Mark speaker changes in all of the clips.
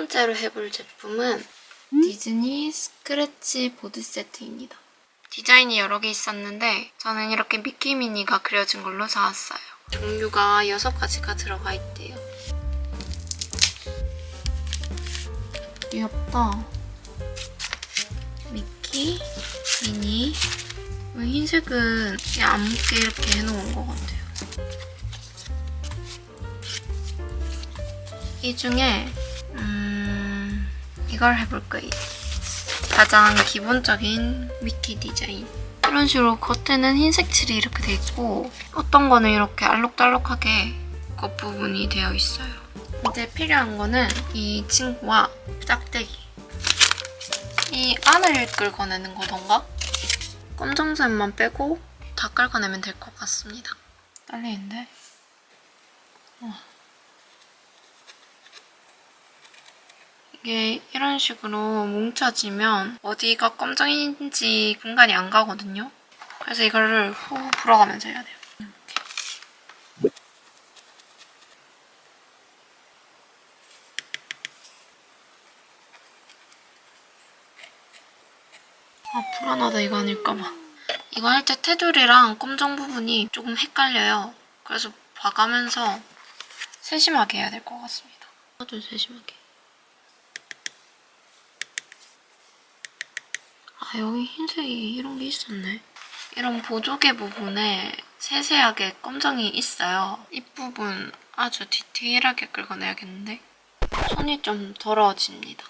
Speaker 1: 번째로 해볼 제품은 디즈니 스크래치 보드 세트입니다. 디자인이 여러 개 있었는데 저는 이렇게 미키 미니가 그려진 걸로 사왔어요. 종류가 6가지가 들어가 있대요. 귀엽다. 미키, 미니. 흰색은 그냥 안 묻게 이렇게 해놓은 것 같아요. 이 중에 이걸 해볼 거예요. 가장 기본적인 미키 디자인. 이런 식으로 겉에는 흰색 칠이 이렇게 돼 있고 어떤 거는 이렇게 알록달록하게 겉부분이 되어 있어요. 이제 필요한 거는 이 친구와 짝대기. 이 안을 긁어내는 거던가? 검정색만 빼고 다 긁어내면 될 것 같습니다. 떨리는데? 이게 이런 식으로 뭉쳐지면 어디가 검정인지 분간이 안 가거든요. 그래서 이거를 후 불어가면서 해야 돼요. 이렇게. 아, 불안하다. 이거 아닐까봐. 이거 할 때 테두리랑 검정 부분이 조금 헷갈려요. 그래서 봐가면서 세심하게 해야 될 것 같습니다. 아주 세심하게. 아, 여기 흰색이 이런 게 있었네. 이런 보조개 부분에 세세하게 검정이 있어요. 입부분 아주 디테일하게 긁어내야겠는데? 손이 좀 더러워집니다.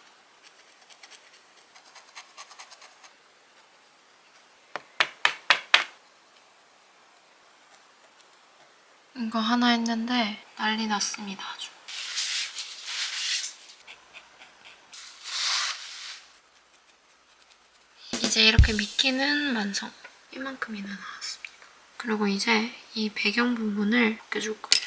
Speaker 1: 이거 하나 했는데 난리 났습니다, 아주. 이제 이렇게 미키는 완성. 이만큼이나 나왔습니다. 그리고 이제 이 배경 부분을 벗겨줄 거예요.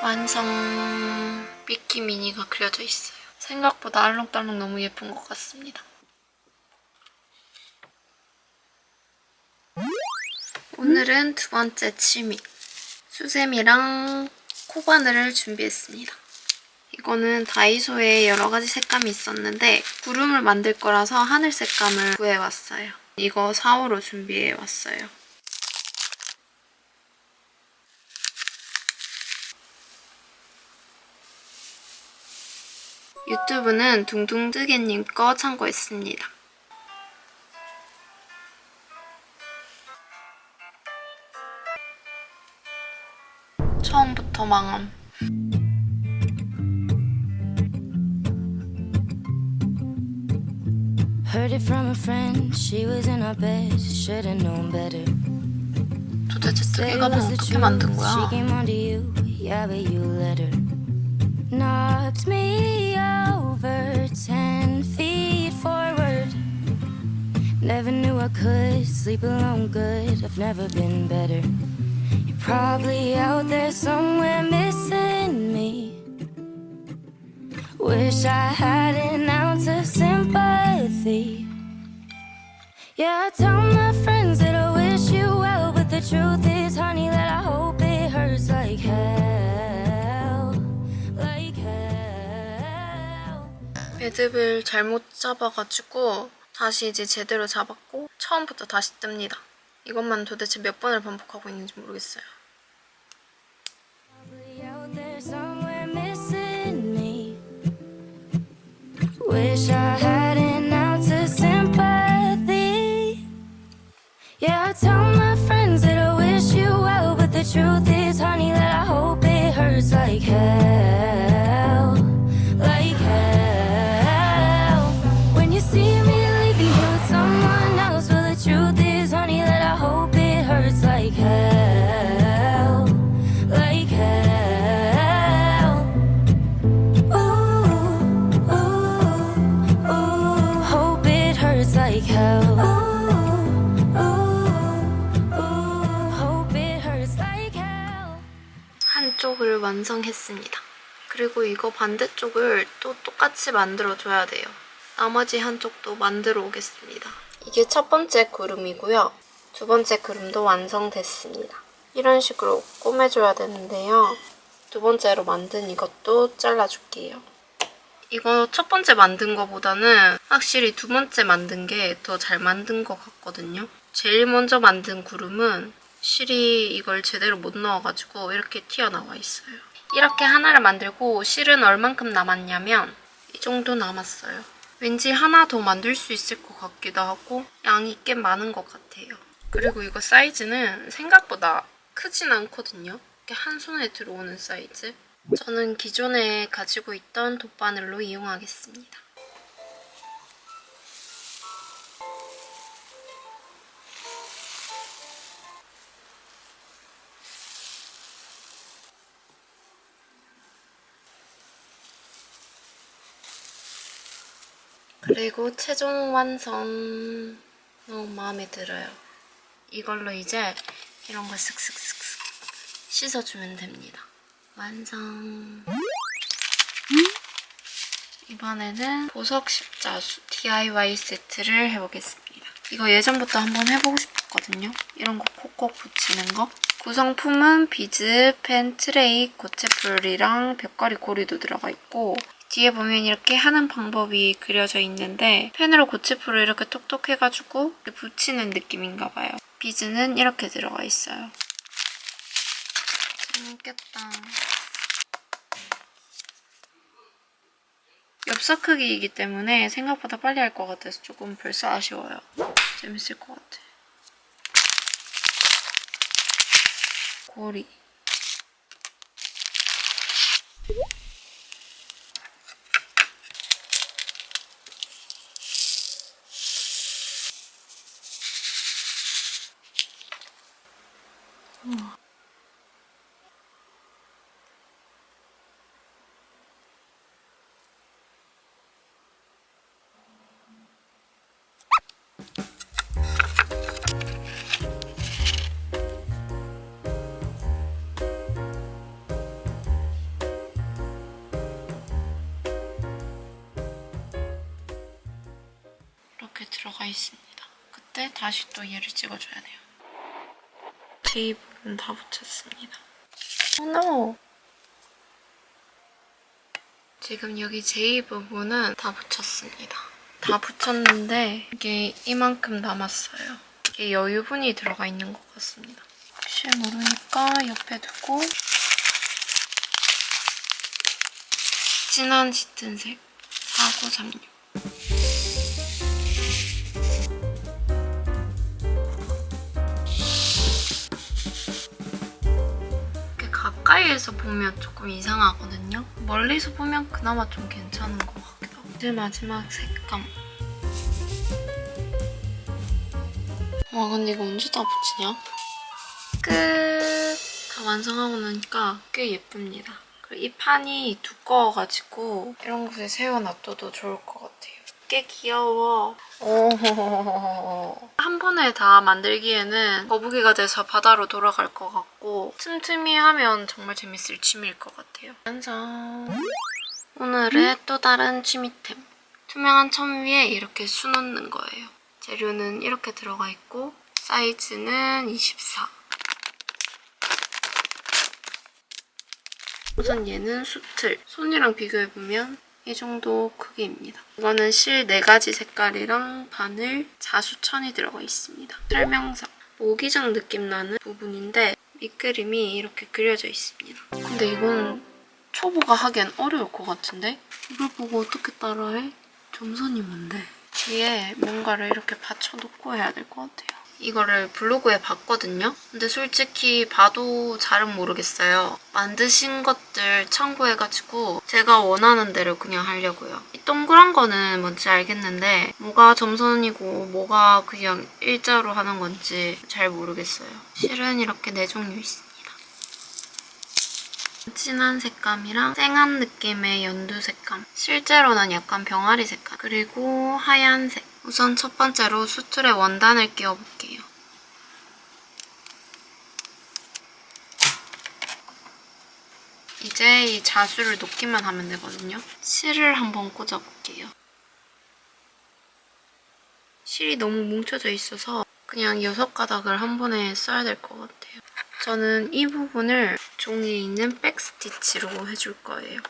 Speaker 1: 완성 미키 미니가 그려져 있어요. 생각보다 알록달록 너무 예쁜 것 같습니다. 오늘은 두 번째 취미, 수세미랑 코바늘을 준비했습니다. 이거는 다이소에 여러 가지 색감이 있었는데 구름을 만들 거라서 하늘 색감을 구해왔어요. 이거 4호로 준비해왔어요. 유튜브는 둥둥뜨개님 거 참고했습니다. 처음부터 망함. Heard it from a friend. She was in our bed. Should have known better. 도대체 뜨개가는 어떻게 만든 거야? She came onto you. Yeah, but you let her. Knocked me over 10 feet forward. Never knew I could sleep alone good. I've never been better. You're probably out there somewhere missing me. Wish I had an ounce of sympathy. Yeah, I tell my friends that I wish you well, but the truth is, honey, that I hope it hurts like hell. Like hell. 매듭을 잘못 잡아가지고 다시 이제 제대로 잡았고 처음부터 다시 뜹니다. 이것만 도대체 몇 번을 반복하고 있는지 모르겠어요. Wish I had an ounce of sympathy. Yeah, I tell my friends that I wish you well, but the truth is, honey, that I hope it hurts like hell. Like hell. When you see me leaving you with someone else, well, the truth is, honey, that I hope it hurts like hell. Like hell. Ooh, ooh, ooh, hope it hurts like hell. Ooh, ooh, ooh, hope it hurts like hell. 한쪽을 완성했습니다.
Speaker 2: 그리고 이거 반대쪽을 또 똑같이 만들어줘야 돼요. 나머지 한쪽도 만들어 오겠습니다. 이게 첫 번째 구름이고요. 두 번째 구름도 완성됐습니다. 이런 식으로 꼬매줘야 되는데요. 두 번째로 만든 이것도 잘라줄게요. 이거 첫 번째 만든 거보다는 확실히 두 번째 만든 게 더 잘 만든 것 같거든요. 제일 먼저 만든 구름은 실이 이걸 제대로 못 넣어가지고 이렇게 튀어나와 있어요. 이렇게 하나를 만들고 실은 얼만큼 남았냐면 이 정도 남았어요. 왠지 하나 더 만들 수 있을 것 같기도 하고 양이 꽤 많은 것 같아요. 그리고 이거 사이즈는 생각보다 크진 않거든요. 이렇게 한 손에 들어오는 사이즈. 저는 기존에 가지고 있던 돗바늘로 이용하겠습니다. 그리고 최종 완성. 너무 마음에 들어요. 이걸로 이제 이런 걸 슥슥슥슥 씻어주면 됩니다. 완성. 이번에는 보석 십자수 DIY 세트를 해보겠습니다. 이거 예전부터 한번 해보고 싶었거든요. 이런 거 콕콕 붙이는 거. 구성품은 비즈, 펜, 트레이, 고체풀이랑 벽걸이 고리도 들어가 있고 뒤에 보면 이렇게 하는 방법이 그려져 있는데 펜으로 고체풀을 이렇게 톡톡 해가지고 붙이는 느낌인가 봐요. 비즈는 이렇게 들어가 있어요. 재밌겠다. 엽서 크기이기 때문에 생각보다 빨리 할 것 같아서 조금 벌써 아쉬워요. 재밌을 것 같아. 고리. 이렇게 들어가 있습니다. 그때 다시 또 얘를 찍어줘야 돼요. J 부분 다 붙였습니다. Oh no! 지금 여기 J 부분은 다 붙였습니다. 다 붙였는데 이게 이만큼 남았어요. 이게 여유분이 들어가 있는 것 같습니다. 혹시 모르니까 옆에 두고 진한 짙은 색 4936 가까이에서 보면 조금 이상하거든요. 멀리서 보면 그나마 좀 괜찮은 것 같기도 하고. 이제 마지막 색감. 와 근데 이거 언제 다 붙이냐? 끝! 다 완성하고 나니까 꽤 예쁩니다. 그리고 이 판이 두꺼워가지고 이런 곳에 세워놔둬도 좋을 것 같아요. 꽤 귀여워. 오. 한 번에 다 만들기에는 거북이가 돼서 바다로 돌아갈 것 같고 틈틈이 하면 정말 재밌을 취미일 것 같아요. 완성! 오늘의 또 다른 취미템. 투명한 천 위에 이렇게 수놓는 거예요. 재료는 이렇게 들어가 있고 사이즈는 24. 우선 얘는 수틀. 손이랑 비교해보면 이 정도 크기입니다. 이거는 실 4가지 색깔이랑 바늘, 자수천이 들어가 있습니다. 설명서. 모기장 느낌 나는 부분인데 밑그림이 이렇게 그려져 있습니다. 근데 이건 초보가 하기엔 어려울 것 같은데? 이걸 보고 어떻게 따라해? 점선이 뭔데? 뒤에 뭔가를 이렇게 받쳐놓고 해야 될 것 같아요. 이거를 블로그에 봤거든요. 근데 솔직히 봐도 잘은 모르겠어요. 만드신 것들 참고해가지고 제가 원하는 대로 그냥 하려고요. 이 동그란 거는 뭔지 알겠는데 뭐가 점선이고 뭐가 그냥 일자로 하는 건지 잘 모르겠어요. 실은 이렇게 4종류 있습니다. 진한 색감이랑 쨍한 느낌의 연두 색감. 실제로는 약간 병아리 색감. 그리고 하얀색. 우선 첫 번째로 수틀에 원단을 끼워볼게요. 이제 이 자수를 놓기만 하면 되거든요. 실을 한번 꽂아볼게요. 실이 너무 뭉쳐져 있어서 그냥 6가닥을 한 번에 써야 될 것 같아요. 저는 이 부분을 종이에 있는 백스티치로 해줄 거예요.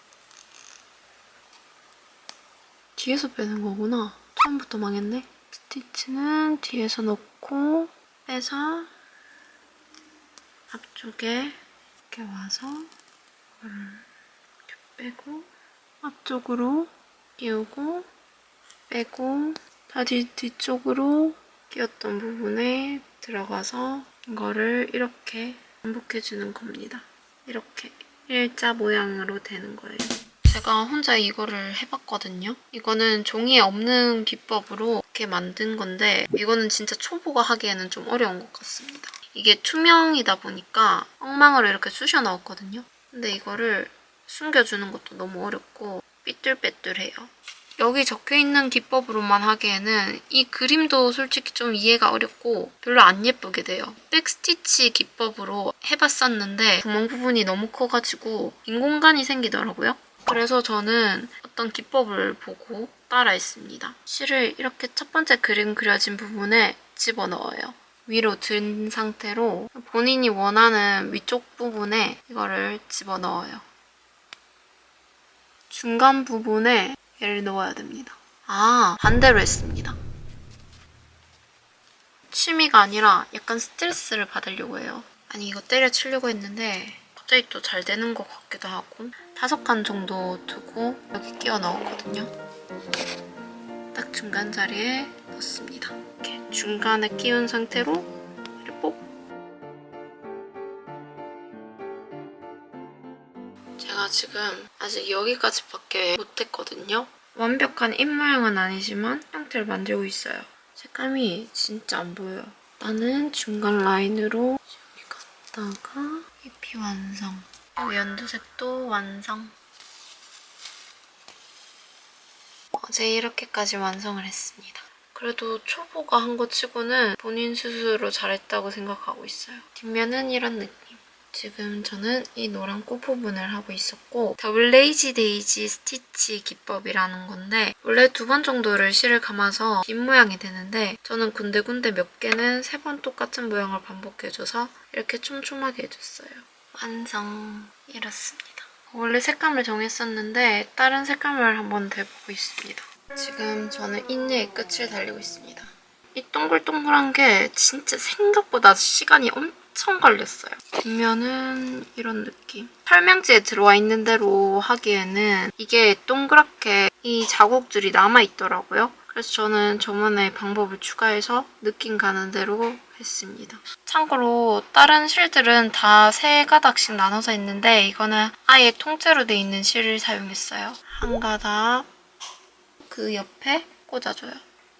Speaker 2: 뒤에서 빼는 거구나. 처음부터 망했네. 스티치는 뒤에서 넣고 빼서 앞쪽에 이렇게 와서 이렇게 빼고 앞쪽으로 끼우고 빼고 다시 뒤쪽으로 끼웠던 부분에 들어가서 이거를 이렇게 반복해주는 겁니다. 이렇게 일자 모양으로 되는 거예요. 제가 혼자 이거를 해봤거든요. 이거는 종이에 없는 기법으로 이렇게 만든 건데 이거는 진짜 초보가 하기에는 좀 어려운 것 같습니다. 이게 투명이다 보니까 엉망으로 이렇게 쑤셔 넣었거든요. 근데 이거를 숨겨주는 것도 너무 어렵고 삐뚤빼뚤해요. 여기 적혀있는 기법으로만 하기에는 이 그림도 솔직히 좀 이해가 어렵고 별로 안 예쁘게 돼요. 백스티치 기법으로 해봤었는데 구멍 부분이 너무 커가지고 빈 공간이 생기더라고요. 그래서 저는 어떤 기법을 보고 따라했습니다. 실을 이렇게 첫 번째 그림 그려진 부분에 집어넣어요. 위로 든 상태로 본인이 원하는 위쪽 부분에 이거를 집어넣어요. 중간 부분에 얘를 넣어야 됩니다. 반대로 했습니다. 취미가 아니라 약간 스트레스를 받으려고 해요. 아니 이거 때려치려고 했는데 갑자기 또 잘 되는 것 같기도 하고 5칸 정도 두고 여기 끼워 넣었거든요. 딱 중간 자리에 넣습니다. 이렇게 중간에 끼운 상태로 얘를 뽁. 제가 지금 아직 여기까지밖에 못했거든요. 완벽한 입 모양은 아니지만 형태를 만들고 있어요. 색감이 진짜 안 보여요. 나는 중간 라인으로 여기 갔다가 잎이 완성. 그리고 연두색도 완성. 어제 이렇게까지 완성을 했습니다. 그래도 초보가 한 거 치고는 본인 스스로 잘했다고 생각하고 있어요. 뒷면은 이런 느낌. 지금 저는 이 노란 꽃 부분을 하고 있었고 더블 레이지 데이지 스티치 기법이라는 건데 원래 2번 정도를 실을 감아서 빈 모양이 되는데 저는 군데군데 몇 개는 3번 똑같은 모양을 반복해줘서 이렇게 촘촘하게 해줬어요. 완성! 이렇습니다. 원래 색감을 정했었는데 다른 색감을 한번 대보고 있습니다. 지금 저는 인내의 끝을 달리고 있습니다. 이 동글동글한 게 진짜 생각보다 시간이 엄청 걸렸어요. 뒷면은 이런 느낌. 설명지에 들어와 있는 대로 하기에는 이게 동그랗게 이 자국들이 남아있더라고요. 그래서 저는 저만의 방법을 추가해서 느낌 가는 대로 했습니다. 참고로 다른 실들은 다 3가닥씩 나눠서 있는데 이거는 아예 통째로 돼 있는 실을 사용했어요. 한 가닥 그 옆에 꽂아줘요.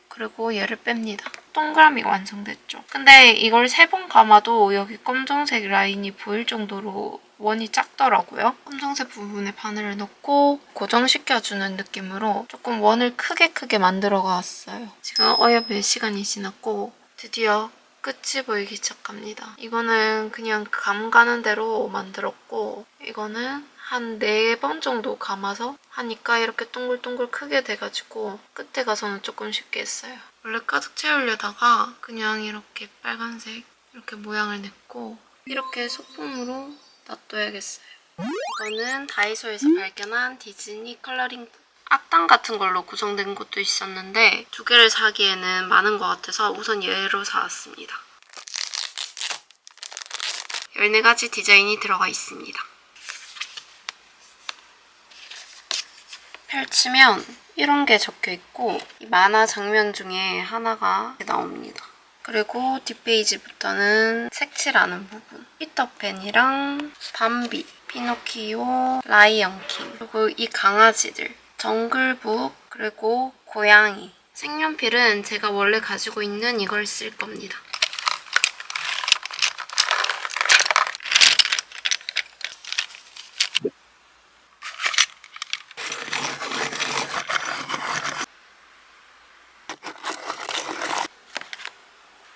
Speaker 2: 그리고 얘를 뺍니다. 동그라미 완성됐죠. 근데 이걸 3번 감아도 여기 검정색 라인이 보일 정도로 원이 작더라고요. 검정색 부분에 바늘을 넣고 고정시켜주는 느낌으로 조금 원을 크게 만들어갔어요. 지금 어여몇 시간이 지났고 드디어 끝이 보이기 시작합니다. 이거는 그냥 감 가는 대로 만들었고 이거는 한 4번 정도 감아서 하니까 이렇게 동글동글 크게 돼가지고 끝에 가서는 조금 쉽게 했어요. 원래 가득 채우려다가 그냥 이렇게 빨간색 이렇게 모양을 냈고 이렇게 소품으로 놔둬야겠어요. 이거는 다이소에서 발견한 디즈니 컬러링 악당 같은 걸로 구성된 것도 있었는데 2개를 사기에는 많은 것 같아서 우선 얘로 사왔습니다. 14가지 디자인이 들어가 있습니다. 펼치면 이런 게 적혀있고 이 만화 장면 중에 하나가 나옵니다. 그리고 뒷페이지부터는 색칠하는 부분. 피터팬이랑 밤비, 피노키오, 라이언킹, 그리고 이 강아지들, 정글북, 그리고 고양이. 색연필은 제가 원래 가지고 있는 이걸 쓸 겁니다.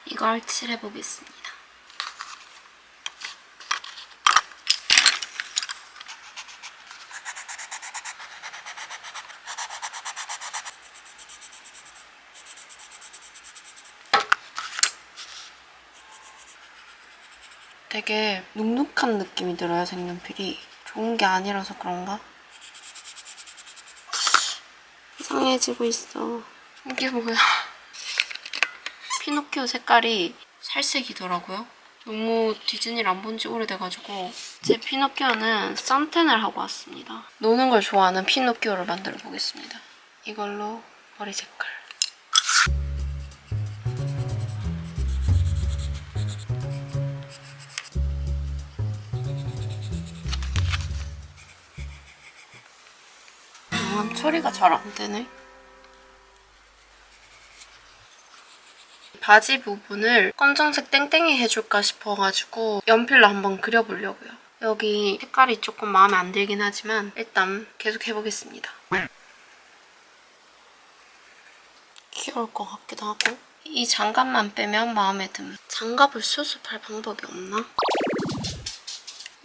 Speaker 2: 이걸 칠해보겠습니다. 되게 눅눅한 느낌이 들어요, 색연필이. 좋은 게 아니라서 그런가? 이상해지고 있어. 이게 뭐야? 피노키오 색깔이 살색이더라고요. 너무 디즈니를 안 본 지 오래돼가지고 제 피노키오는 선텐을 하고 왔습니다. 노는 걸 좋아하는 피노키오를 만들어 보겠습니다. 이걸로 머리 색깔. 처리가 잘 안 되네. 바지 부분을 검정색 땡땡이 해줄까 싶어가지고 연필로 한번 그려보려고요. 여기 색깔이 조금 마음에 안 들긴 하지만 일단 계속 해보겠습니다. 귀여울 것 같기도 하고. 이 장갑만 빼면 마음에 듭니다. 장갑을 수습할 방법이 없나?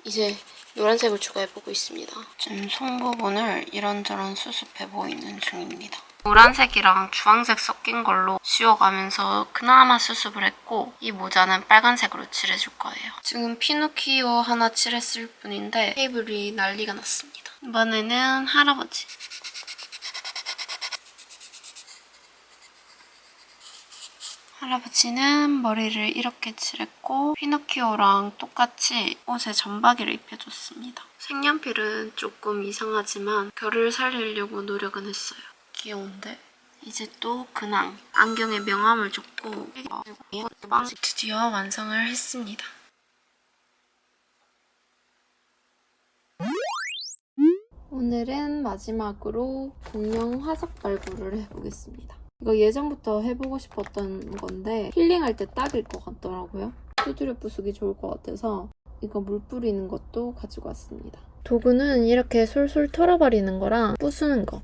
Speaker 2: 이제 노란색을 추가해보고 있습니다. 지금 손 부분을 이런저런 수습해보고 있는 중입니다. 노란색이랑 주황색 섞인 걸로 지워가면서 그나마 수습을 했고 이 모자는 빨간색으로 칠해줄 거예요. 지금 피노키오 하나 칠했을 뿐인데 테이블이 난리가 났습니다. 이번에는 할아버지. 할아버지는 머리를 이렇게 칠했고 피노키오랑 똑같이 옷에 점박이를 입혀줬습니다. 색연필은 조금 이상하지만 결을 살리려고 노력은 했어요. 귀여운데? 이제 또 근황. 안경에 명암을 줬고 드디어 완성을 했습니다. 오늘은 마지막으로 공룡 화석 발굴을 해보겠습니다. 이거 예전부터 해보고 싶었던 건데 힐링할 때 딱일 것 같더라고요. 두드려 부수기 좋을 것 같아서 이거 물 뿌리는 것도 가지고 왔습니다. 도구는 이렇게 솔솔 털어버리는 거랑 부수는 거.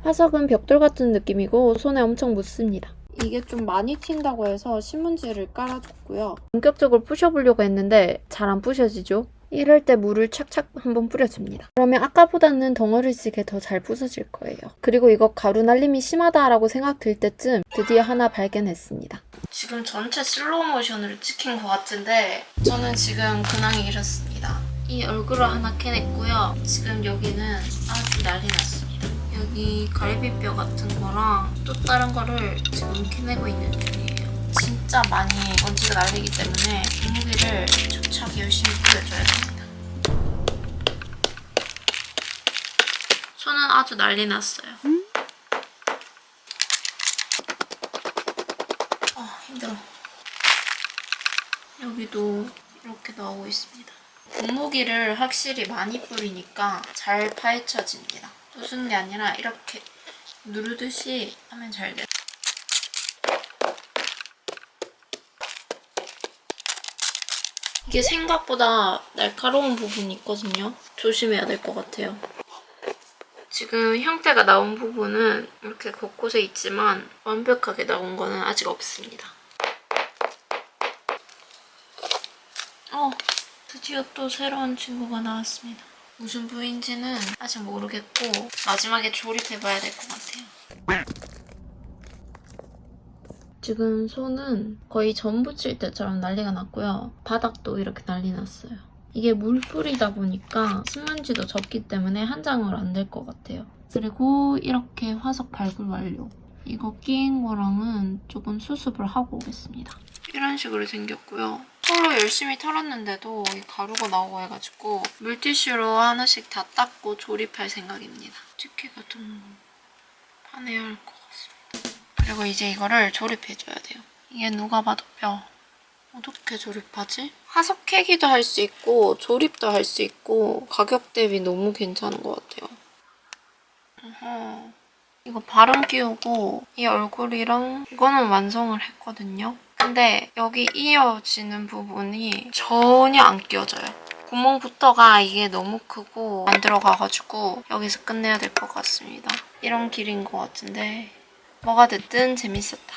Speaker 2: 화석은 벽돌 같은 느낌이고 손에 엄청 묻습니다. 이게 좀 많이 튄다고 해서 신문지를 깔아줬고요. 본격적으로 부셔보려고 했는데 잘 안 부셔지죠? 이럴 때 물을 착착 한번 뿌려줍니다. 그러면 아까보다는 덩어리지게 더 잘 부서질 거예요. 그리고 이거 가루 날림이 심하다라고 생각 들 때쯤 드디어 하나 발견했습니다. 지금 전체 슬로우 모션으로 찍힌 것 같은데 저는 지금 근황이 이렇습니다. 이 얼굴을 하나 캐냈고요. 지금 여기는 아주 난리 났습니다. 여기 갈비뼈 같은 거랑 또 다른 거를 지금 캐내고 있는 중이에요. 진짜 많이 먼지가 날리기 때문에 분무기를 촉촉하게 열심히 뿌려줘야 됩니다. 손은 아주 난리 났어요. 힘들어. 여기도 이렇게 나오고 있습니다. 분무기를 확실히 많이 뿌리니까 잘 파헤쳐집니다. 부수는 게 아니라 이렇게 누르듯이 하면 잘 돼요. 이게 생각보다 날카로운 부분이 있거든요. 조심해야 될 것 같아요. 지금 형태가 나온 부분은 이렇게 곳곳에 있지만 완벽하게 나온 거는 아직 없습니다. 드디어 또 새로운 친구가 나왔습니다. 무슨 부위인지는 아직 모르겠고 마지막에 조립해봐야 될 것 같아요. 지금 손은 거의 전 붙일 때처럼 난리가 났고요. 바닥도 이렇게 난리 났어요. 이게 물 뿌리다 보니까 신문지도 적기 때문에 한 장으로 안 될 것 같아요. 그리고 이렇게 화석 발굴 완료. 이거 끼인 거랑은 조금 수습을 하고 오겠습니다. 이런 식으로 생겼고요. 손으로 열심히 털었는데도 이 가루가 나오고 해가지고 물티슈로 하나씩 다 닦고 조립할 생각입니다. 집게가 좀 파내야 할 것 같습니다. 그리고 이제 이거를 조립해줘야 돼요. 이게 누가 봐도 뼈. 어떻게 조립하지? 화석 캐기도 할 수 있고 조립도 할 수 있고 가격 대비 너무 괜찮은 것 같아요. 이거 발음 끼우고 이 얼굴이랑 이거는 완성을 했거든요. 근데 여기 이어지는 부분이 전혀 안 끼워져요. 구멍부터가 이게 너무 크고 안 들어가가지고 여기서 끝내야 될 것 같습니다. 이런 길인 것 같은데 뭐가 됐든 재밌었다.